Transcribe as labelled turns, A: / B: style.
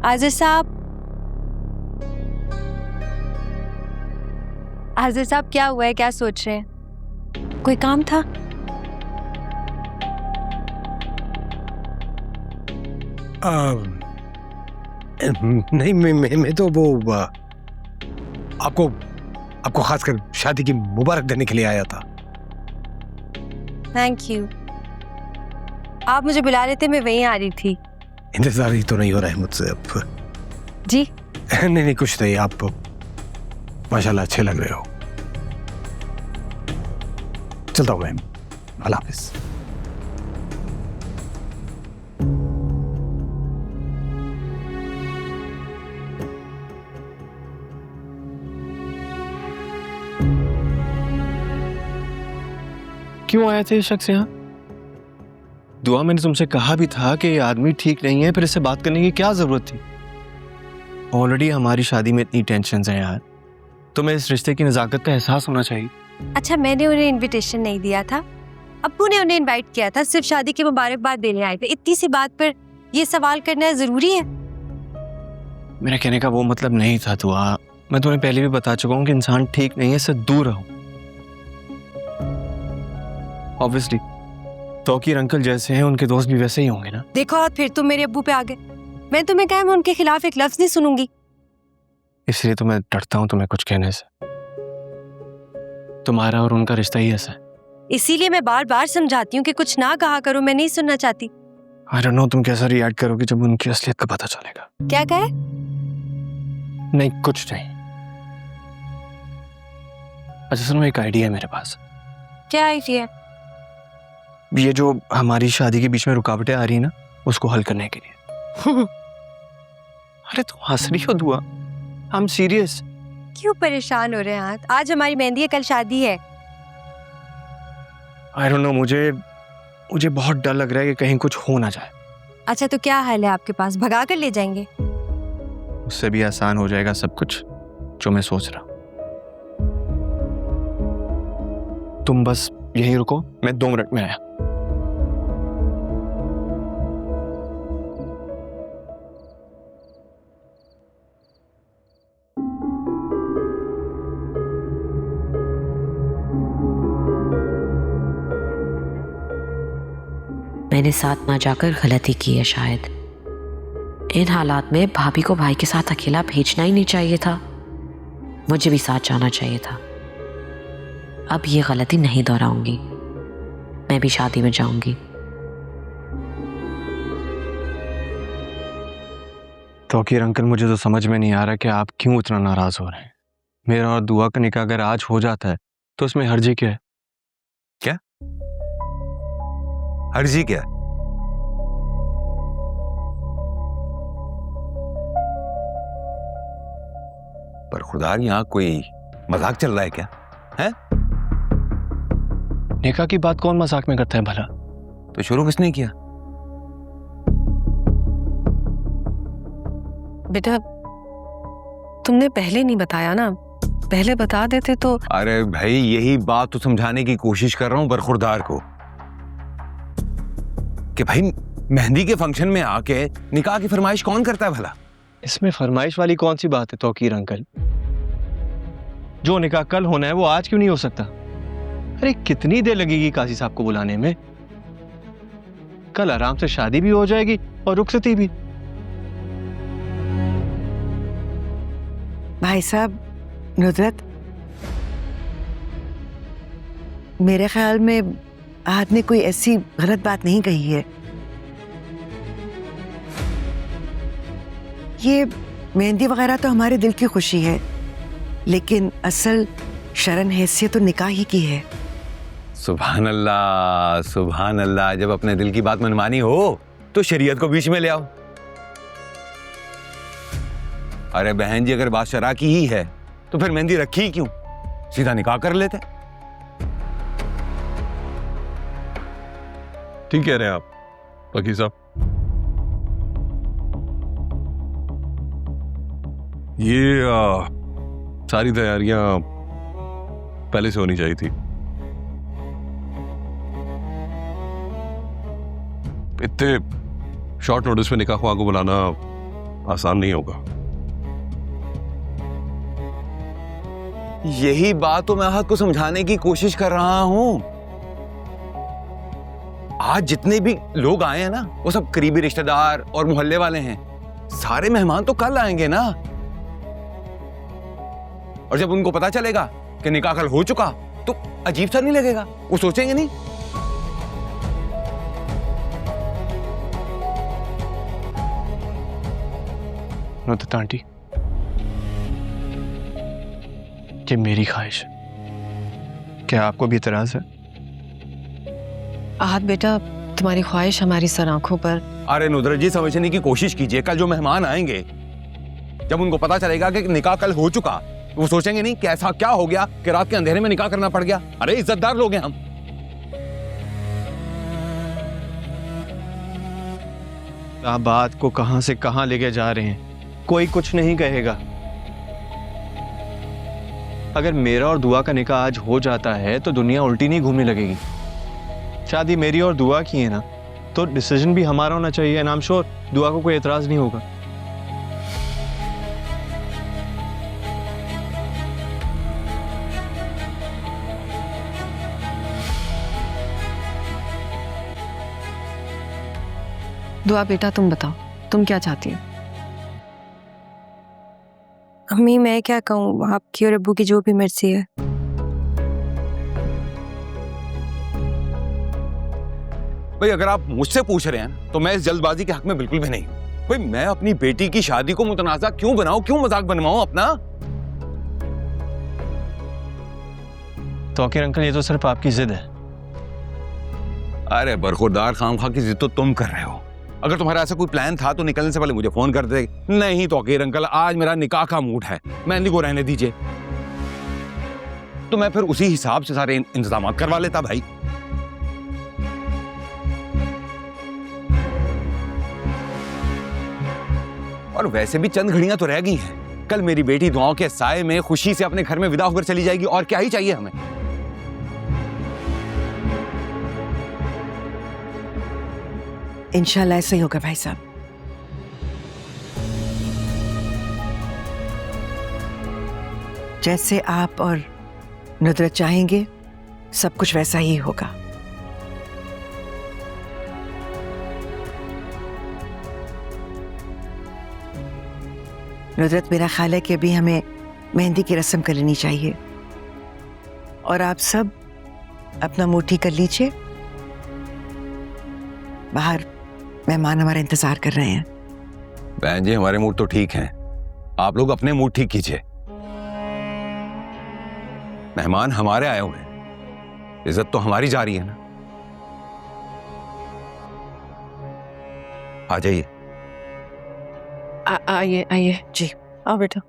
A: आज़िज़ साहब क्या हुआ है, क्या सोच रहे हैं? कोई काम था?
B: नहीं, मैं तो वो आपको खासकर शादी की मुबारक देने के लिए आया था।
A: Thank you. आप मुझे बुला रहे थे, मैं वहीं आ रही थी।
B: इंतजार ही तो नहीं हो रहा है मुझसे अब।
A: जी
B: नहीं कुछ नहीं, आप माशाल्लाह अच्छे लग रहे हो। चलता हूँ मैं, अल्लाह हाफिज।
C: क्यों आए थे ये शख्स यहाँ? दुआ, मैंने तुमसे कहा भी था कि ये आदमी ठीक नहीं है, फिर इससे बात करने की क्या जरूरत थी? ऑलरेडी हमारी शादी में इतनी टेंशन है यार, तुम्हें इस रिश्ते की नजाकत का एहसास होना चाहिए।
A: अच्छा, मैंने उन्हें इनविटेशन नहीं दिया था, अब्बू ने उन्हें इनवाइट किया था, सिर्फ शादी की मुबारकबाद देने आए थे। इतनी सी बात पर ये सवाल करना जरूरी है?
C: मेरा कहने का वो मतलब नहीं था दुआ, मैं तुम्हें पहले भी बता चुका हूँ कि इंसान ठीक नहीं है, इससे दूर रहो। ऑब्वियसली तौकीर अंकल जैसे हैं, उनके दोस्त भी वैसे ही होंगे ना।
A: देखो, फिर तुम मेरे अब्बू पे आ गए। मैं तुम्हें कहा मैं उनके खिलाफ एक लफ्ज नहीं सुनूंगी।
C: इसलिए तो मैं डरता हूँ तुम्हें कुछ कहने से। तुम्हारा और उनका रिश्ता ही ऐसा है।
A: इसीलिए मैं बार बार समझाती हूँ कि कुछ ना कहा करो, मैं नहीं सुनना चाहती।
C: I don't know तुम कैसा रिएक्ट करोगे जब उनकी असलियत का पता चलेगा।
A: क्या कहे?
C: नहीं कुछ नहीं। अच्छा सुनो, एक आइडिया है मेरे पास।
A: क्या आइडिया?
C: ये जो हमारी शादी के बीच में रुकावटें आ रही है ना, उसको हल करने के लिए। अरे तुम हंस रही हो दुआ, आई एम सीरियस।
A: क्यों परेशान हो रहे हैं आप? आज हमारी मेहंदी है, कल शादी है।
C: I don't know, मुझे बहुत डर लग रहा है कि कहीं कुछ हो ना जाए।
A: अच्छा तो क्या हाल है आपके पास, भगा कर ले जाएंगे?
C: उससे भी आसान हो जाएगा सब कुछ जो मैं सोच रहा हूं। तुम बस यहीं रुको, मैं 2 मिनट में आया।
D: मैंने साथ ना जाकर गलती की है शायद। इन हालात में भाभी को भाई के साथ अकेला भेजना ही नहीं चाहिए था, मुझे भी साथ जाना चाहिए था। अब ये गलती नहीं दोहराऊंगी, मैं भी शादी में जाऊंगी।
C: तौकीर अंकल, मुझे तो समझ में नहीं आ रहा कि आप क्यों इतना नाराज हो रहे हैं। मेरा और दुआ का निकाह अगर आज हो जाता है तो उसमें हर्जी क्या है?
B: क्या हर्जी क्या? पर खुदा, यहाँ कोई मजाक चल रहा है क्या? है?
C: निकाह की बात कौन मजाक में करता है भला?
B: तो शुरू किसने किया?
E: बेटा तुमने पहले नहीं बताया ना, पहले बता देते तो।
B: अरे भाई, यही बात तो समझाने की कोशिश कर रहा हूं बरखुरदार को कि भाई मेहंदी के फंक्शन में आके निकाह की फरमाइश कौन करता है भला?
C: इसमें फरमाइश वाली कौन सी बात है तौकीर अंकल? जो निकाह कल होना है वो आज क्यों नहीं हो सकता? अरे कितनी देर लगेगी काजी साहब को बुलाने में? कल आराम से शादी भी हो जाएगी और रुखसती भी।
E: भाई साहब, नुसरत, मेरे ख्याल में आपने कोई ऐसी गलत बात नहीं कही है। ये मेहंदी वगैरह तो हमारे दिल की खुशी है, लेकिन असल शरन हैसियत तो निकाह ही की है।
B: सुभान अल्लाह, सुभान अल्लाह। जब अपने दिल की बात मनमानी हो तो शरीयत को बीच में ले आओ। अरे बहन जी, अगर बात शरा की ही है तो फिर मेहंदी रखी ही क्यों? सीधा निकाह कर लेते।
F: ठीक कह रहे हैं आप वकील साहब। ये सारी तैयारियां पहले से होनी चाहिए थी। इतने शॉर्ट नोटिस में निकाह ख्वाह को बुलाना आसान नहीं होगा।
B: यही बात तो मैं आहत को समझाने की कोशिश कर रहा हूं। आज जितने भी लोग आए हैं ना, वो सब करीबी रिश्तेदार और मोहल्ले वाले हैं। सारे मेहमान तो कल आएंगे ना, और जब उनको पता चलेगा कि निकाह कल हो चुका तो अजीब सा नहीं लगेगा? वो सोचेंगे नहीं?
C: नुदरत आंटी, ये मेरी ख्वाहिश है, क्या आपको भी इतराज है?
G: आहत बेटा, तुम्हारी ख्वाहिश हमारी सर आंखों पर।
B: अरे नुदरत जी, समझने की कोशिश कीजिए। कल जो मेहमान आएंगे, जब उनको पता चलेगा कि निकाह कल हो चुका, वो सोचेंगे नहीं कि ऐसा क्या हो गया कि रात के अंधेरे में निकाह करना पड़ गया। अरे इज्जतदार लोग हैं हम।
C: आप बात को कहां से कहां लेके जा रहे हैं? कोई कुछ नहीं कहेगा। अगर मेरा और दुआ का निकाह आज हो जाता है तो दुनिया उल्टी नहीं घूमने लगेगी। शादी मेरी और दुआ की है ना, तो डिसीजन भी हमारा होना चाहिए। एंड आई एम श्योर दुआ को कोई एतराज नहीं होगा।
G: दुआ बेटा, तुम बताओ, तुम क्या चाहती हो?
A: अम्मी, मैं क्या कहूँ, आपकी और अब्बू की जो भी मर्जी है।
B: भाई अगर आप मुझसे पूछ रहे हैं तो मैं इस जल्दबाजी के हक में बिल्कुल भी नहीं हूं। भाई मैं अपनी बेटी की शादी को मुतनाज़ा क्यों बनाऊं, क्यों मजाक बनवाऊं अपना?
C: तौकीर अंकल, ये तो सिर्फ आपकी जिद है।
B: अरे बरखुरदार, खामखा की जिद तो तुम कर रहे हो। अगर तुम्हारा ऐसा कोई प्लान था तो निकलने से पहले मुझे फोन कर दे। नहीं तौकीर अंकल, आज मेरा निकाह का मूड है, मेहंदी को रहने दीजिए। तो मैं फिर उसी हिसाब से सारे इंतजाम करवा लेता भाई। और वैसे भी चंद घड़ियां तो रह गई हैं। कल मेरी बेटी दुआओं के साए में खुशी से अपने घर में विदा होकर चली जाएगी, और क्या ही चाहिए हमें।
E: इंशाल्लाह ऐसा ही होगा भाई साहब। जैसे आप और नुदरत चाहेंगे, सब कुछ वैसा ही होगा। नुदरत, मेरा ख्याल है कि अभी हमें मेहंदी की रस्म कर लेनी चाहिए, और आप सब अपना मुंह ठीक कर लीजिए। बाहर मेहमान हमारा इंतजार कर रहे हैं।
B: बहन जी, हमारे मूड तो ठीक हैं, आप लोग अपने मूड ठीक कीजिए। मेहमान हमारे आए हुए हैं, इज्जत तो हमारी जा रही है ना। आ जाइए।
G: आइए आइए
E: जी।
G: आओ बेटा।